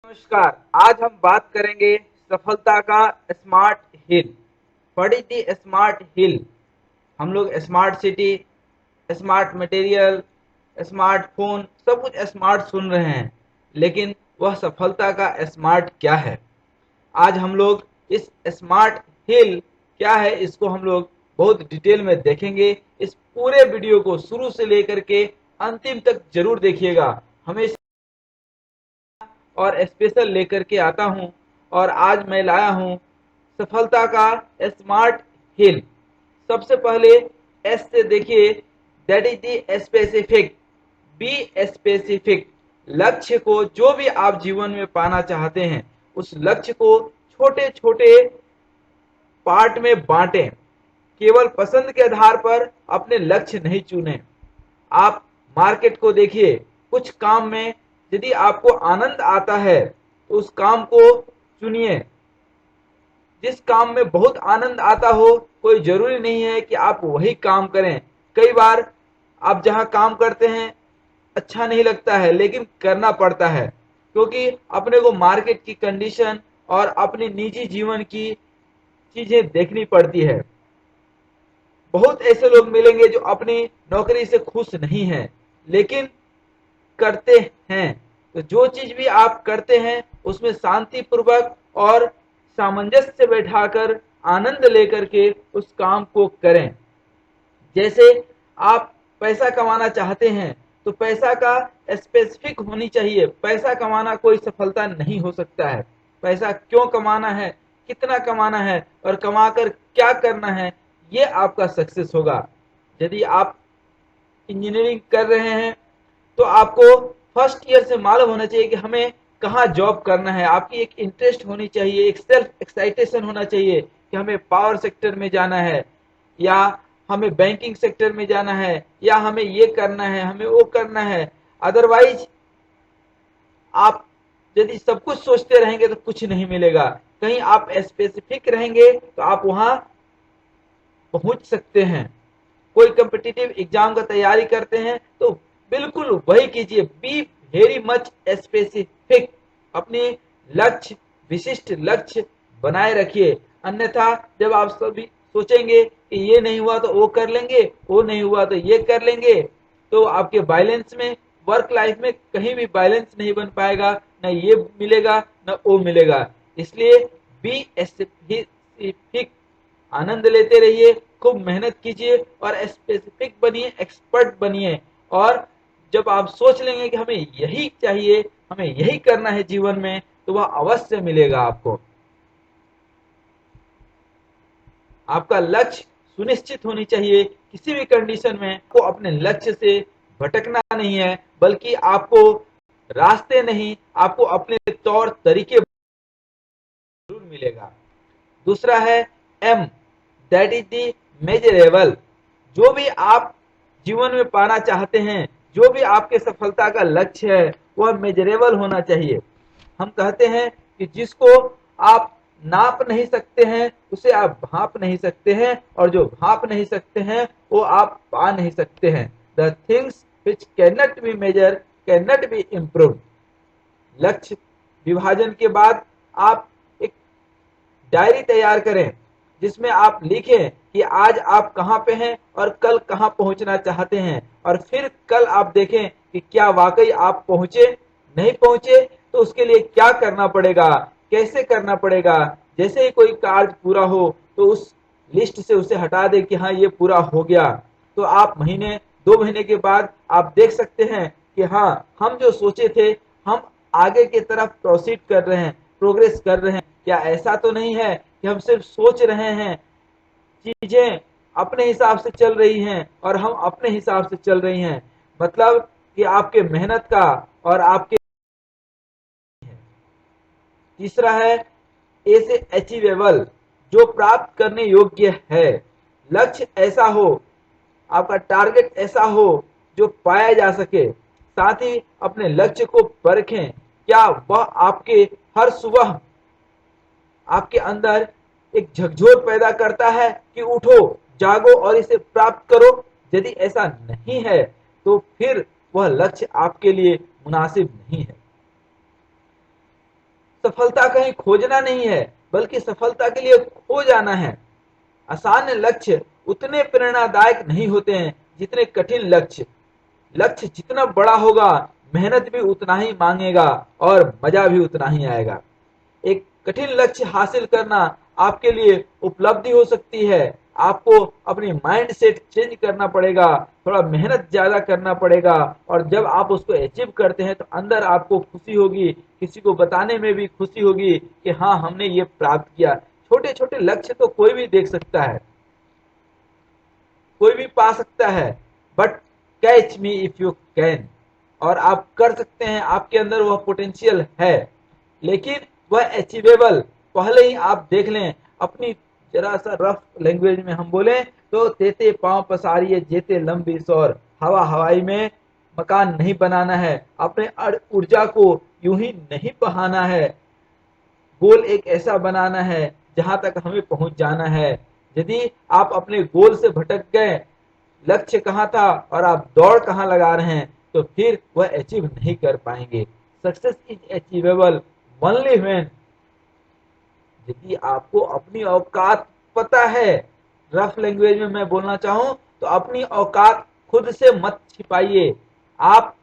नमस्कार। आज हम बात करेंगे सफलता का smart hill. What is the smart hill? हम लोग smart city, smart material, smartphone, सब कुछ स्मार्ट सुन रहे हैं, लेकिन वह सफलता का स्मार्ट क्या है? आज हम लोग इस स्मार्ट हिल क्या है, इसको हम लोग बहुत डिटेल में देखेंगे। इस पूरे वीडियो को शुरू से लेकर के अंतिम तक जरूर देखिएगा। हमेशा और स्पेशल लेकर के आता हूं, और आज मैं लाया हूं सफलता का स्मार्ट हिल। सबसे पहले एस से देखिए, that is the specific. Be specific. लक्ष्य को, जो भी आप जीवन में पाना चाहते हैं, उस लक्ष्य को छोटे छोटे पार्ट में बांटें। केवल पसंद के आधार पर अपने लक्ष्य नहीं चुनें। आप मार्केट को देखिए, कुछ काम में यदि आपको आनंद आता है तो उस काम को चुनिए। जिस काम में बहुत आनंद आता हो, कोई जरूरी नहीं है कि आप वही काम करें। कई बार आप जहां काम करते हैं अच्छा नहीं लगता है, लेकिन करना पड़ता है, क्योंकि अपने को मार्केट की कंडीशन और अपने निजी जीवन की चीजें देखनी पड़ती है। बहुत ऐसे लोग मिलेंगे जो अपनी नौकरी से खुश नहीं हैं, लेकिन करते हैं। तो जो चीज भी आप करते हैं उसमें शांति पूर्वक और सामंजस्य से बैठाकर आनंद लेकर के उस काम को करें। जैसे आप पैसा कमाना चाहते हैं तो पैसा का स्पेसिफिक होनी चाहिए। पैसा कमाना कोई सफलता नहीं हो सकता है। पैसा क्यों कमाना है, कितना कमाना है और कमाकर क्या करना है, ये आपका सक्सेस होगा। यदि आप इंजीनियरिंग कर रहे हैं तो आपको फर्स्ट ईयर से मालूम होना चाहिए कि हमें कहाँ जॉब करना है। आपकी एक इंटरेस्ट होनी चाहिए, एक सेल्फ एक्साइटेशन होना चाहिए कि हमें पावर सेक्टर में जाना है, या हमें बैंकिंग सेक्टर में जाना है, या हमें ये करना है, हमें वो करना है। अदरवाइज आप यदि सब कुछ सोचते रहेंगे तो कुछ नहीं मिलेगा। कहीं आप स्पेसिफिक रहेंगे तो आप वहां पहुंच सकते हैं। कोई कम्पिटिटिव एग्जाम का तैयारी करते हैं तो बिल्कुल वही कीजिए। Be very much specific. अपनी लक्ष्य, विशिष्ट लक्ष्य बनाए रखिए। अन्यथा जब आप सभी सोचेंगे कि ये नहीं हुआ तो वो कर लेंगे, वो नहीं हुआ तो ये कर लेंगे, तो आपके बैलेंस में, वर्क लाइफ में कहीं भी बैलेंस नहीं बन पाएगा। न ये मिलेगा न वो मिलेगा। इसलिए बी स्पेसिफिक। आनंद लेते रहिए, खूब मेहनत कीजिए और स्पेसिफिक बनिए, एक्सपर्ट बनिए। और जब आप सोच लेंगे कि हमें यही चाहिए, हमें यही करना है जीवन में, तो वह अवश्य मिलेगा आपको। आपका लक्ष्य सुनिश्चित होनी चाहिए। किसी भी कंडीशन में आपको अपने लक्ष्य से भटकना नहीं है, बल्कि आपको रास्ते नहीं, आपको अपने तौर तरीके जरूर मिलेगा। दूसरा है M, that is the measurable. जो भी आप जीवन में पाना चाहते हैं, जो भी आपके सफलता का लक्ष्य है, वह मेजरेबल होना चाहिए। हम कहते हैं कि जिसको आप नाप नहीं सकते हैं उसे आप भाप नहीं सकते हैं, और जो भाप नहीं सकते हैं वो आप पा नहीं सकते हैं। The things which can not be measure can not be improve. लक्ष्य विभाजन के बाद आप एक डायरी तैयार करें, जिसमें आप लिखें कि आज आप कहां पे हैं और कल कहां पहुंचना चाहते हैं। और फिर कल आप देखें कि क्या वाकई आप पहुंचे। नहीं पहुंचे तो उसके लिए क्या करना पड़ेगा, कैसे करना पड़ेगा। जैसे ही कोई कार्य पूरा हो तो उस लिस्ट से उसे हटा दें कि हाँ, ये पूरा हो गया। तो आप महीने, 2 महीने के बाद आप देख सकते हैं कि हाँ, हम जो सोचे थे, हम आगे की तरफ प्रोसीड कर रहे हैं, प्रोग्रेस कर रहे हैं। क्या ऐसा तो नहीं है कि हम सिर्फ सोच रहे हैं, चीजें अपने हिसाब से चल रही हैं और हम अपने हिसाब से चल रही हैं। मतलब कि आपके मेहनत का और आपके। तीसरा है ए से अचीवेबल, जो प्राप्त करने योग्य है। लक्ष्य ऐसा हो, आपका टारगेट ऐसा हो जो पाया जा सके। साथ ही अपने लक्ष्य को परखें, क्या वह आपके हर सुबह आपके अंदर एक झकझोर पैदा करता है कि उठो, जागो और इसे प्राप्त करो। यदि ऐसा नहीं है तो फिर वह लक्ष्य आपके लिए मुनासिब नहीं है। सफलता कहीं खोजना नहीं है, बल्कि सफलता के लिए खो जाना है। आसान लक्ष्य उतने प्रेरणादायक नहीं होते हैं जितने कठिन लक्ष्य। लक्ष्य जितना बड़ा होगा, मेहनत भी उतना ही मांगेगा और मजा भी उतना ही आएगा। एक कठिन लक्ष्य हासिल करना आपके लिए उपलब्धि हो सकती है। आपको अपनी माइंड सेट चेंज करना पड़ेगा, थोड़ा मेहनत ज्यादा करना पड़ेगा, और जब आप उसको अचीव करते हैं तो अंदर आपको खुशी होगी, किसी को बताने में भी खुशी होगी कि हाँ, हमने ये प्राप्त किया। छोटे छोटे लक्ष्य तो कोई भी देख सकता है, कोई भी पा सकता है, but catch me if you can. और आप कर सकते हैं, आपके अंदर वह पोटेंशियल है, लेकिन वह अचीवेबल पहले ही आप देख लें। अपनी जरा सा रफ लैंग्वेज में हम बोले तो तेते पांव पसारिए जेते लंबी सौर, हवा हवाई में मकान नहीं बनाना है। अपने ऊर्जा को यूं ही नहीं बहाना है। गोल एक ऐसा बनाना है जहां तक हमें पहुंच जाना है। यदि आप अपने गोल से भटक गए, लक्ष्य कहाँ था और आप दौड़ कहाँ लगा रहे हैं, तो फिर वह अचीव नहीं कर पाएंगे। Success is achievable only when, यदि आपको अपनी औकात पता है। रफ लैंग्वेज में मैं बोलना चाहूं तो अपनी औकात खुद से मत छिपाइए। आप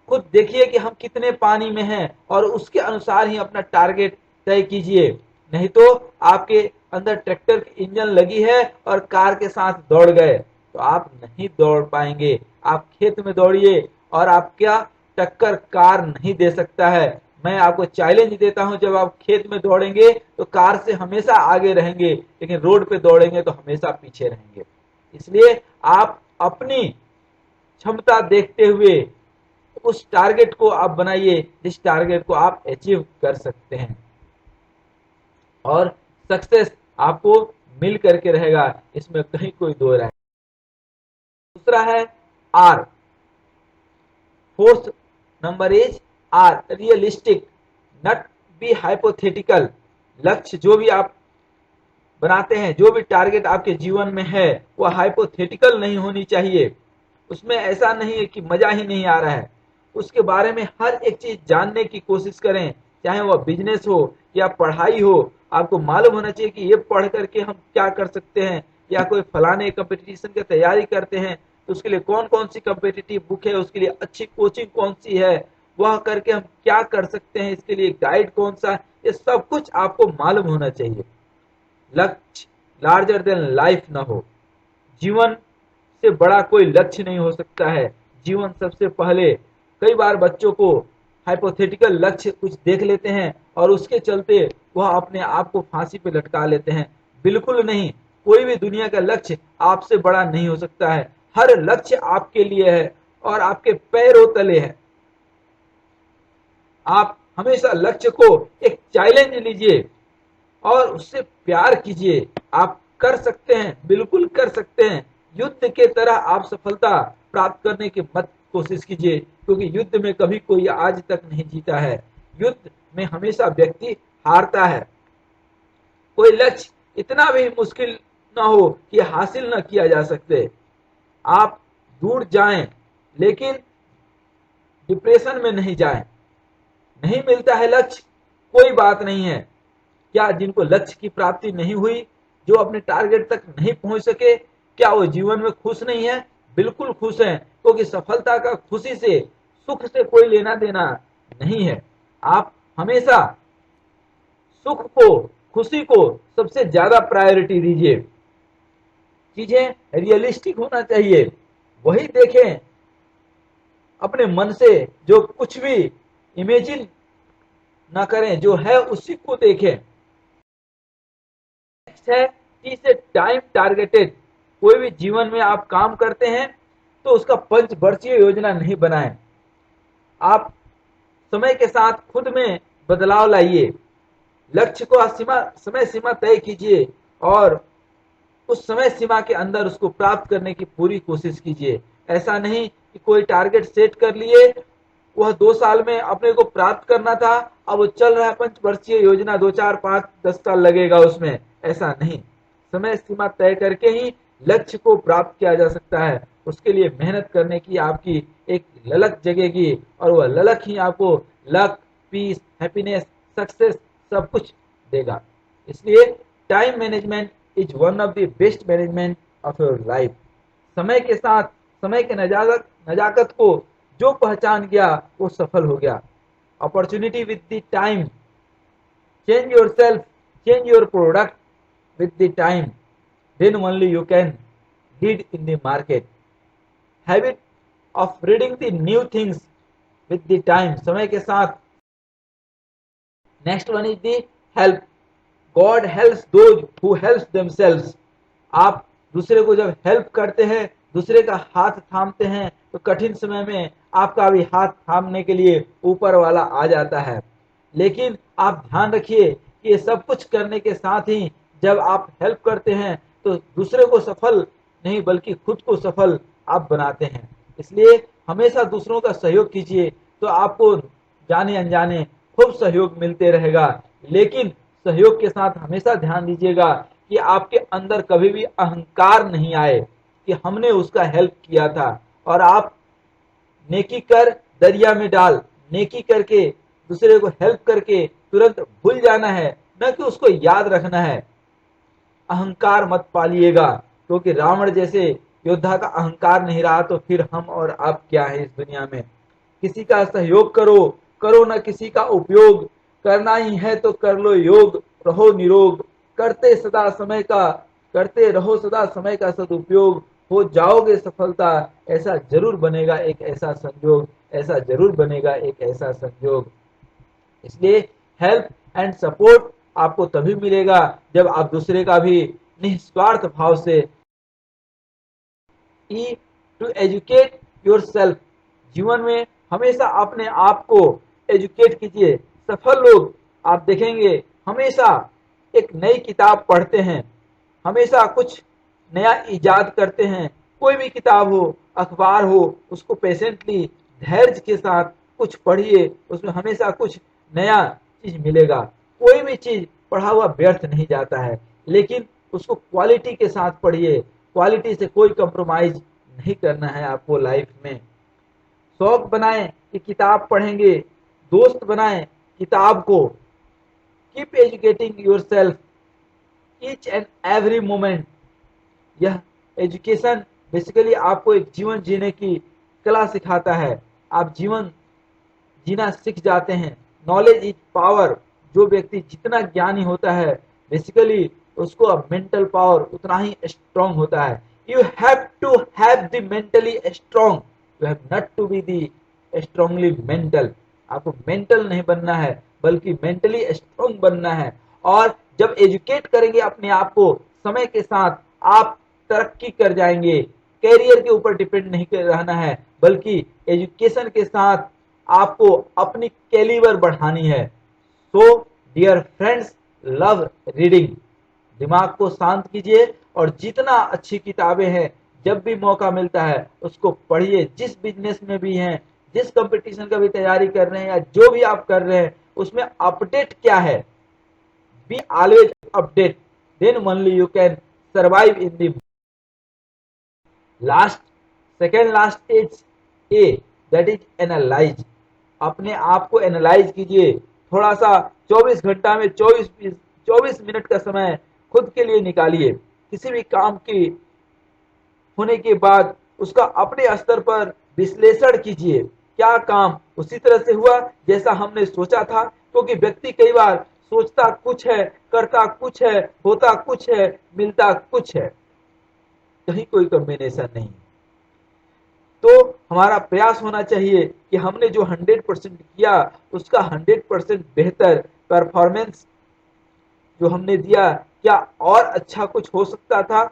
खुद देखिए कि हम कितने पानी में हैं और उसके अनुसार ही अपना टारगेट तय कीजिए। नहीं तो आपके अंदर ट्रैक्टर की इंजन लगी है और कार के साथ दौड़ गए तो आप नहीं दौड़ पाएंगे। आप खेत में दौड़िए और आपका टक्कर कार नहीं दे सकता है। मैं आपको चैलेंज देता हूं, जब आप खेत में दौड़ेंगे तो कार से हमेशा आगे रहेंगे, लेकिन रोड पे दौड़ेंगे तो हमेशा पीछे रहेंगे। इसलिए आप अपनी क्षमता देखते हुए उस टारगेट को आप बनाइए जिस टारगेट को आप अचीव कर सकते हैं, और सक्सेस आपको मिल करके रहेगा, इसमें कहीं कोई दो राय। दूसरा है R. Fourth number is R, realistic, not be hypothetical. लक्ष्य जो भी आप बनाते हैं, जो भी टारगेट आपके जीवन में है, वह हाइपोथेटिकल नहीं होनी चाहिए। उसमें ऐसा नहीं है कि मजा ही नहीं आ रहा है। उसके बारे में हर एक चीज जानने की कोशिश करें, चाहे वह बिजनेस हो या पढ़ाई हो। आपको मालूम होना चाहिए कि ये पढ़ करके हम क्या कर सकते हैं, या कोई फलाने कंपटीशन की तैयारी करते हैं तो उसके लिए कौन कौन सी कम्पिटिटिव बुक है, उसके लिए अच्छी कोचिंग कौन सी है, वह करके हम क्या कर सकते हैं, इसके लिए गाइड कौन सा, ये सब कुछ आपको मालूम होना चाहिए। लक्ष्य लार्जर देन लाइफ ना हो। जीवन से बड़ा कोई लक्ष्य नहीं हो सकता है। जीवन सबसे पहले। कई बार बच्चों को हाइपोथेटिकल लक्ष्य कुछ देख लेते हैं और उसके चलते वह अपने आप को फांसी पे लटका लेते हैं। बिल्कुल नहीं, कोई भी दुनिया का लक्ष्य आपसे बड़ा नहीं हो सकता है। हर लक्ष्य आपके लिए है और आपके पैरों तले है। आप हमेशा लक्ष्य को एक चैलेंज लीजिए और उससे प्यार कीजिए। आप कर सकते हैं, बिल्कुल कर सकते हैं। युद्ध के तरह आप सफलता प्राप्त करने की मत कोशिश कीजिए, क्योंकि युद्ध में कभी कोई आज तक नहीं जीता है। युद्ध में हमेशा व्यक्ति हारता है। कोई लक्ष्य इतना भी मुश्किल ना हो कि हासिल न किया जा सकते। आप दूर जाएं, लेकिन डिप्रेशन में नहीं जाएं। नहीं मिलता है लक्ष्य, कोई बात नहीं है। क्या जिनको लक्ष्य की प्राप्ति नहीं हुई, जो अपने टारगेट तक नहीं पहुंच सके, क्या वो जीवन में खुश नहीं है? बिल्कुल खुश हैं, क्योंकि सफलता का खुशी से, सुख से कोई लेना देना नहीं है। आप हमेशा सुख को, खुशी को सबसे ज्यादा प्रायोरिटी दीजिए। चीजें रियलिस्टिक होना चाहिए, वही देखें। अपने मन से जो कुछ भी इमेजिन ना करें, जो है उसी को देखें। है कि इसे टाइम टारगेटेड। कोई भी जीवन में आप काम करते हैं तो उसका पंचवर्षीय योजना नहीं बनाएं। आप समय के साथ खुद में बदलाव लाइए। लक्ष्य को समय सीमा तय कीजिए और उस समय सीमा के अंदर उसको प्राप्त करने की पूरी कोशिश कीजिए। ऐसा नहीं कि कोई टारगेट सेट कर लिए, वह 2 साल में अपने को प्राप्त करना था, अब वो चल रहा है पंचवर्षीय योजना, 2 4 5 10 साल लगेगा उसमें। ऐसा नहीं, समय सीमा तय करके ही लक्ष्य को प्राप्त किया जा सकता है। उसके लिए मेहनत करने की आपकी एक ललक जगेगी और वह ललक ही आपको लक, पीस, हैप्पीनेस, सक्सेस सब कुछ देगा। इसलिए time management is one of the best management of your life. समय के साथ समय के नजाकत को जो पहचान गया वो सफल हो गया। Opportunity with the time, change yourself, change your product with the time, then only you can lead in the market. Habit of reading the new things with the time, समय के साथ। Next one is the help. God helps those who helps themselves. आप दूसरे को जब help करते हैं, दूसरे का हाथ थामते हैं, तो कठिन समय में आपका भी हाथ थामने के लिए ऊपर वाला आ जाता है। लेकिन आप ध्यान रखिए कि ये सब कुछ करने के साथ ही जब आप हेल्प करते हैं तो दूसरे को सफल नहीं बल्कि खुद को सफल आप बनाते हैं। इसलिए हमेशा दूसरों का सहयोग कीजिए, तो आपको जाने अनजाने खूब सहयोग मिलते रहेगा। लेकिन सहयोग के साथ हमेशा ध्यान दीजिएगा कि आपके अंदर कभी भी अहंकार नहीं आए कि हमने उसका हेल्प किया था। और आप नेकी कर दरिया में डाल, नेकी करके दूसरे को हेल्प करके तुरंत भूल जाना है, न कि उसको याद रखना है। अहंकार मत पालिएगा, क्योंकि रावण जैसे योद्धा का अहंकार नहीं रहा तो फिर हम और आप क्या है इस दुनिया में। किसी का सहयोग करो, करो न किसी का उपयोग, करना ही है तो कर लो योग, रहो निरोग, करते रहो सदा समय का सदुपयोग, हो जाओगे सफलता, ऐसा जरूर बनेगा एक ऐसा संयोग, ऐसा जरूर बनेगा एक ऐसा संयोग। इसलिए हेल्प एंड सपोर्ट आपको तभी मिलेगा जब आप दूसरे का भी निस्वार्थ भाव से। To educate your self. जीवन में हमेशा अपने आप को एजुकेट कीजिए। सफल लोग आप देखेंगे हमेशा एक नई किताब पढ़ते हैं, हमेशा कुछ नया इजाद करते हैं। कोई भी किताब हो, अखबार हो, उसको पेशेंटली धैर्य के साथ कुछ पढ़िए, उसमें हमेशा कुछ नया चीज मिलेगा। कोई भी चीज पढ़ा हुआ व्यर्थ नहीं जाता है, लेकिन उसको क्वालिटी के साथ पढ़िए। क्वालिटी से कोई कंप्रोमाइज नहीं करना है आपको लाइफ में। शौक बनाएं कि किताब पढ़ेंगे, दोस्त बनाएं किताब को। Keep educating your self each and every moment. यह एजुकेशन बेसिकली आपको एक जीवन जीने की कला सिखाता है। आप जीवन जीना सीख जाते हैं। Knowledge is power. जो व्यक्ति जितना ज्ञानी होता है बेसिकली उसको मेंटल पावर उतना ही स्ट्रांग होता है। You have to have the mentally strong, you have not to be the strongly mental. आपको मेंटल नहीं बनना है बल्कि मेंटली स्ट्रांग बनना है। और जब एजुकेट करेंगे अपने आप को समय के साथ, आप तरक्की कर जाएंगे। कैरियर के ऊपर डिपेंड नहीं रहना है बल्कि एजुकेशन के साथ आपको अपनी कैलिबर बढ़ानी है। So dear friends, love reading. दिमाग को शांत कीजिए और जितना अच्छी किताबें हैं जब भी मौका मिलता है उसको पढ़िए। जिस बिजनेस में भी हैं, जिस कंपटीशन का भी तैयारी कर रहे हैं या जो भी आप कर रहे हैं उसमें अपडेट क्या है, be always update, then only you can survive in the last. Second last is A, that is analyse. अपने आप को एनालाइज कीजिए। थोड़ा सा 24 घंटा में 24 मिनट का समय खुद के लिए निकालिए। किसी भी काम की होने के बाद उसका अपने स्तर पर विश्लेषण कीजिए। क्या काम उसी तरह से हुआ जैसा हमने सोचा था? क्योंकि व्यक्ति कई बार सोचता कुछ है, करता कुछ है, होता कुछ है, मिलता कुछ है, कहीं कोई कॉम्बिनेशन नहीं। तो हमारा प्रयास होना चाहिए कि हमने जो 100% किया उसका 100% बेहतर परफॉर्मेंस जो हमने दिया, क्या और अच्छा कुछ हो सकता था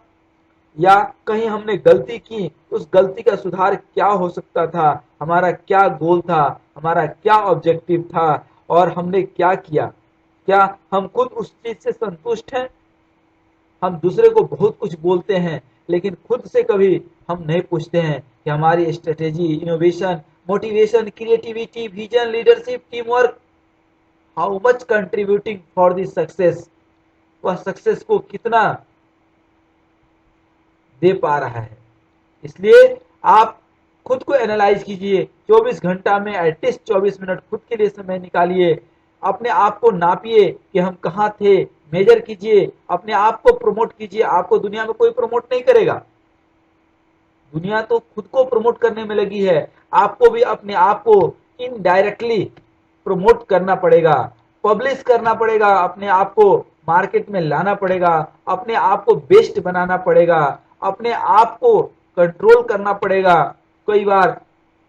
या कहीं हमने गलती की, उस गलती का सुधार क्या हो सकता था, हमारा क्या गोल था, हमारा क्या ऑब्जेक्टिव था और हमने क्या किया। क्या हम खुद उस चीज से संतुष्ट हैं? हम दूसरे को बहुत कुछ बोलते हैं लेकिन खुद से कभी हम नहीं पूछते हैं कि हमारी strategy, innovation, motivation, creativity, vision, leadership, team work, how much contributing for the success, वह सक्सेस को कितना दे पा रहा है। इसलिए आप खुद को एनालाइज कीजिए। 24 घंटा में एटलीस्ट 24 मिनट खुद के लिए समय निकालिए। अपने आप को नापिए कि हम कहाँ थे, मेजर कीजिए, अपने आप को प्रमोट कीजिए। आपको दुनिया में कोई प्रमोट नहीं करेगा, दुनिया तो खुद को प्रमोट करने में लगी है। आपको भी अपने आप को इनडायरेक्टली प्रमोट करना पड़ेगा, पब्लिश करना पड़ेगा, अपने आप को मार्केट में लाना पड़ेगा, अपने आप को बेस्ट बनाना पड़ेगा, अपने आप को कंट्रोल करना पड़ेगा। कई बार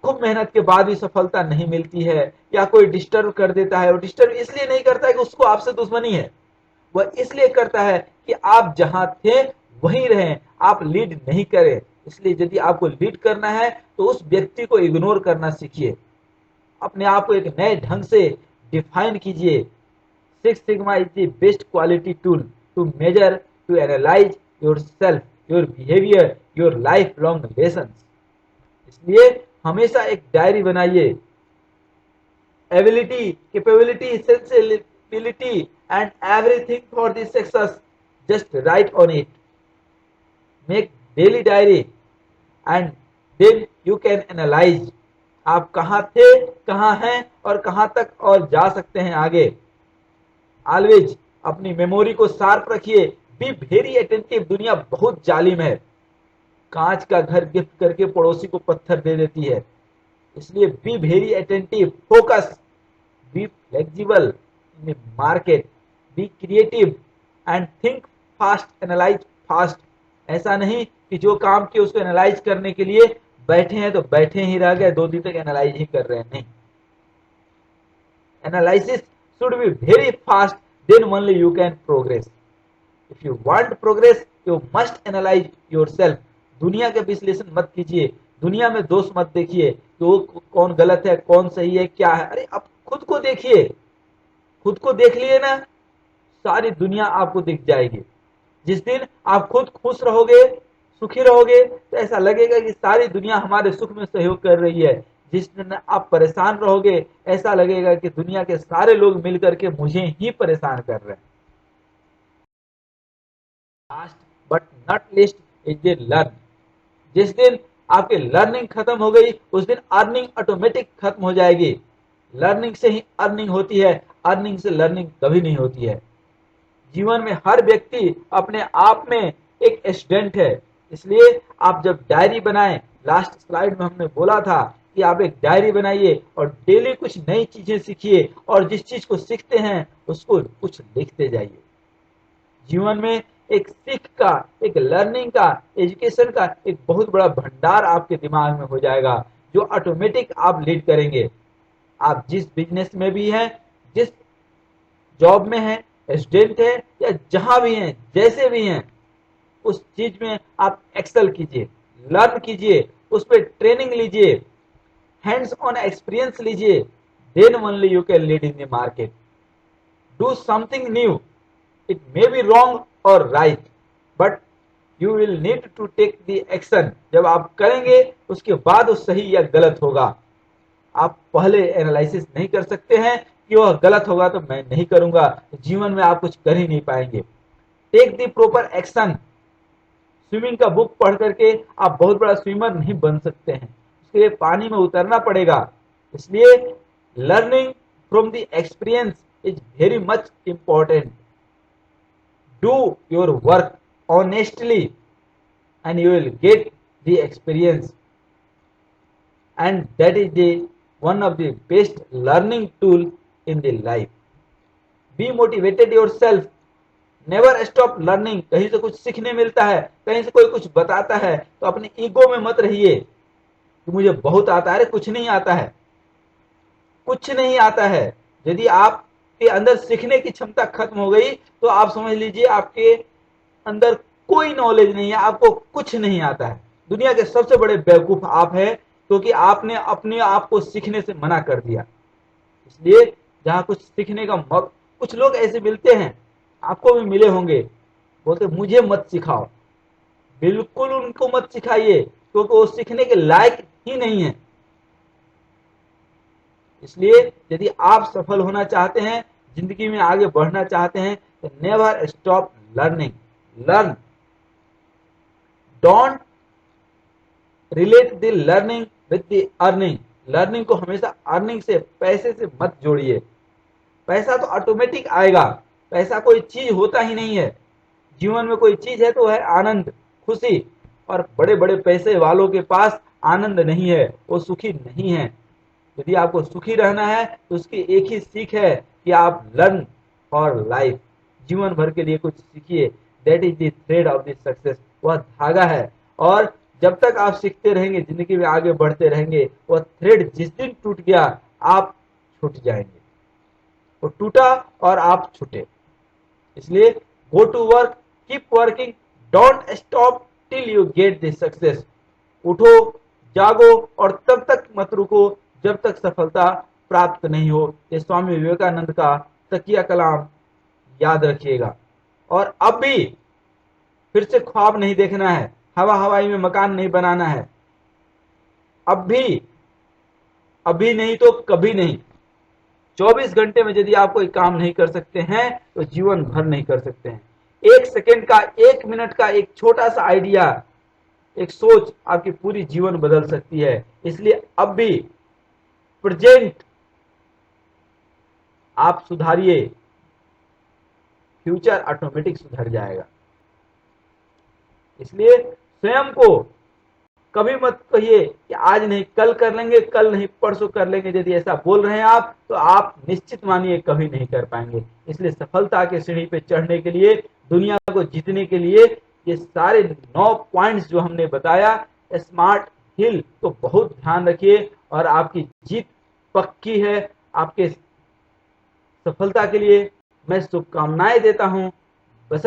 खूब मेहनत के बाद भी सफलता नहीं मिलती है, या कोई डिस्टर्ब कर देता है। वो डिस्टर्ब इसलिए नहीं करता है कि उसको आपसे दुश्मनी है, वह इसलिए करता है कि आप जहां थे वहीं रहें, आप लीड नहीं करें। इसलिए यदि आपको लीड करना है तो उस व्यक्ति को इग्नोर करना सीखिए, अपने आप को एक नए ढंग से डिफाइन कीजिए। Six sigma is the best quality tool to measure, to analyse your self, your behaviour, your life long lesson. इसलिए हमेशा एक डायरी बनाइए। Ability, capability, sensibility and everything for this success, just write on it. Make daily diary and then you can analyze आप कहाँ थे, कहाँ हैं और कहाँ तक और जा सकते हैं आगे। ऑलवेज अपनी मेमोरी को शार्प रखिए। Be very attentive. दुनिया बहुत जालिम है, कांच का घर गिफ्ट करके पड़ोसी को पत्थर दे देती है। इसलिए be very attentive, focus, be flexible in the market, be creative and think fast, analyse fast. ऐसा नहीं कि जो काम किए उसको एनालाइज करने के लिए बैठे हैं तो बैठे ही रह गए, 2 दिन तक एनालाइज ही कर रहे हैं। नहीं, analysis should be very fast, then only you can progress. If you want progress you must analyse yourself. दुनिया के विश्लेषण मत कीजिए, दुनिया में दोष मत देखिए कि वो कौन गलत है, कौन सही है, क्या है। अरे आप खुद को देखिए, खुद को देख लिए ना, सारी दुनिया आपको दिख जाएगी। जिस दिन आप खुद खुश रहोगे, सुखी रहोगे, तो ऐसा लगेगा कि सारी दुनिया हमारे सुख में सहयोग कर रही है। जिस दिन आप परेशान रहोगे, ऐसा लगेगा कि दुनिया के सारे लोग मिलकर के मुझे ही परेशान कर रहे हैं। Last but not least is the learn. जिस दिन आपकी लर्निंग खत्म हो गई, उस दिन अर्निंग ऑटोमेटिक खत्म हो जाएगी। लर्निंग से ही अर्निंग होती है, अर्निंग से लर्निंग कभी नहीं होती है। जीवन में हर व्यक्ति अपने आप में एक स्टूडेंट है। इसलिए आप जब डायरी बनाएं, लास्ट स्लाइड में हमने बोला था कि आप एक डायरी बनाइए और डेली कुछ नई चीजें सीखिए, और जिस चीज को सीखते हैं उसको कुछ लिखते जाइए। जीवन में एक सीख का, एक लर्निंग का, एजुकेशन का एक बहुत बड़ा भंडार आपके दिमाग में हो जाएगा, जो ऑटोमेटिक आप लीड करेंगे। आप जिस बिजनेस में भी हैं, जिस जॉब में हैं, स्टूडेंट है, या जहां भी हैं, जैसे भी हैं, उस चीज में आप एक्सेल कीजिए, लर्न कीजिए, उस पर ट्रेनिंग लीजिए, हैंड्स ऑन एक्सपीरियंस लीजिए। Then only you can lead in the market. Do something new, it may be wrong or right, but you will need to take the action। जब आप करेंगे उसके बाद वो सही या गलत होगा। आप पहले एनालिसिस नहीं कर सकते हैं कि वह गलत होगा तो मैं नहीं करूंगा, जीवन में आप कुछ कर ही नहीं पाएंगे। Take the proper action. Swimming का बुक पढ़ करके आप बहुत बड़ा स्विमर नहीं बन सकते हैं, उसके लिए पानी में उतरना पड़ेगा। इसलिए learning from the experience is very much important. Do your work honestly and you will get the experience, and that is the one of the best learning tool in the life। Be motivated yourself, never stop learning। कहीं से कुछ सीखने मिलता है, कहीं से कोई कुछ बताता है तो अपने ईगो में मत रहिए कि मुझे बहुत आता है। कुछ नहीं आता है, कुछ नहीं आता है। यदि आप के अंदर सीखने की क्षमता खत्म हो गई तो आप समझ लीजिए आपके अंदर कोई नॉलेज नहीं है, आपको कुछ नहीं आता है। दुनिया के सबसे बड़े बेवकूफ आप हैं, क्योंकि आपने अपने आप को सीखने से मना कर दिया। इसलिए जहां कुछ सीखने का कुछ लोग ऐसे मिलते हैं, आपको भी मिले होंगे, बोलते मुझे मत सिखाओ। बिल्कुल उनको मत सिखाइए, क्योंकि वो सीखने के लायक ही नहीं है। इसलिए यदि आप सफल होना चाहते हैं, जिंदगी में आगे बढ़ना चाहते हैं, तो never stop learning. Learn, don't relate the learning with the earning. Learning को हमेशा अर्निंग से, पैसे से मत जोड़िए। पैसा तो ऑटोमेटिक आएगा, पैसा कोई चीज होता ही नहीं है। जीवन में कोई चीज है तो है आनंद, खुशी। और बड़े बड़े पैसे वालों के पास आनंद नहीं है, वो सुखी नहीं है। यदि आपको सुखी रहना है तो उसकी एक ही सीख है कि आप लर्न फॉर लाइफ, जीवन भर के लिए कुछ सीखिए। That is the thread of the success, वह धागा है। और जब तक आप सीखते रहेंगे, जिंदगी में आगे बढ़ते रहेंगे, वह थ्रेड जिस दिन टूट गया आप छूट जाएंगे। वो टूटा और आप छूटे। इसलिए go to work, keep working, don't stop till you get the success. उठो, जागो और तब तक मत रुको जब तक सफलता प्राप्त नहीं हो। ये स्वामी विवेकानंद का तकिया कलाम याद रखिएगा। और अब भी फिर से ख्वाब नहीं देखना है, हवा हवाई में मकान नहीं बनाना है। अब भी, अभी नहीं तो कभी नहीं। 24 घंटे में यदि आप कोई काम नहीं कर सकते हैं तो जीवन भर नहीं कर सकते हैं। एक सेकेंड का, एक मिनट का एक छोटा सा आइडिया, एक सोच आपकी पूरी जीवन बदल सकती है। इसलिए अब भी प्रेजेंट आप सुधारिए, फ्यूचर ऑटोमेटिक सुधर जाएगा। इसलिए स्वयं को कभी मत कहिए कि आज नहीं कल कर लेंगे, कल नहीं परसों कर लेंगे। यदि ऐसा बोल रहे हैं आप तो आप निश्चित मानिए कभी नहीं कर पाएंगे। इसलिए सफलता के सीढ़ी पे चढ़ने के लिए, दुनिया को जीतने के लिए ये सारे 9 पॉइंट्स जो हमने बताया, स्मार्ट हिल, तो बहुत ध्यान रखिए और आपकी जीत पक्की है। आपके सफलता के लिए मैं शुभकामनाएं देता हूं। बस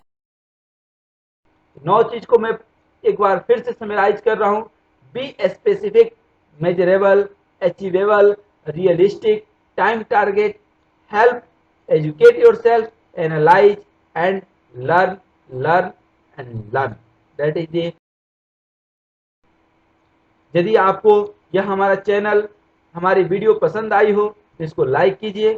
9 चीज को मैं एक बार फिर से समराइज कर रहा हूं। Be specific, measurable, achievable, realistic, time target, help, educate yourself, analyse and learn, learn and learn. That is the. यदि आपको यह हमारा चैनल, हमारी वीडियो पसंद आई हो तो इसको लाइक कीजिए,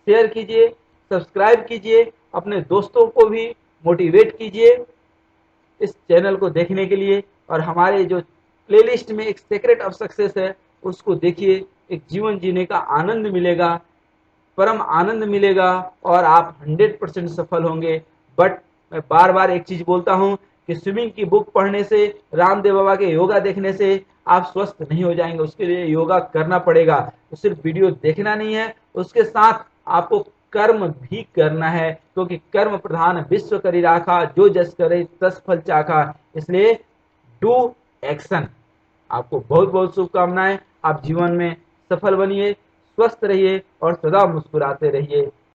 शेयर कीजिए, सब्सक्राइब कीजिए, अपने दोस्तों को भी मोटिवेट कीजिए इस चैनल को देखने के लिए। और हमारे जो प्लेलिस्ट में एक सीक्रेट ऑफ सक्सेस है उसको देखिए। एक जीवन जीने का आनंद मिलेगा, परम आनंद मिलेगा और आप 100% सफल होंगे। बट मैं बार बार एक चीज बोलता हूं कि स्विमिंग की बुक पढ़ने से, रामदेव बाबा के योगा देखने से आप स्वस्थ नहीं हो जाएंगे। उसके लिए योगा करना पड़ेगा। तो सिर्फ वीडियो देखना नहीं है, उसके साथ आपको कर्म भी करना है, क्योंकि कर्म प्रधान विश्व करी राखा, जो जस करे तस फल चाखा। इसलिए डू एक्शन। आपको बहुत बहुत शुभकामनाएं। आप जीवन में सफल बनिए, स्वस्थ रहिए और सदा मुस्कुराते रहिए।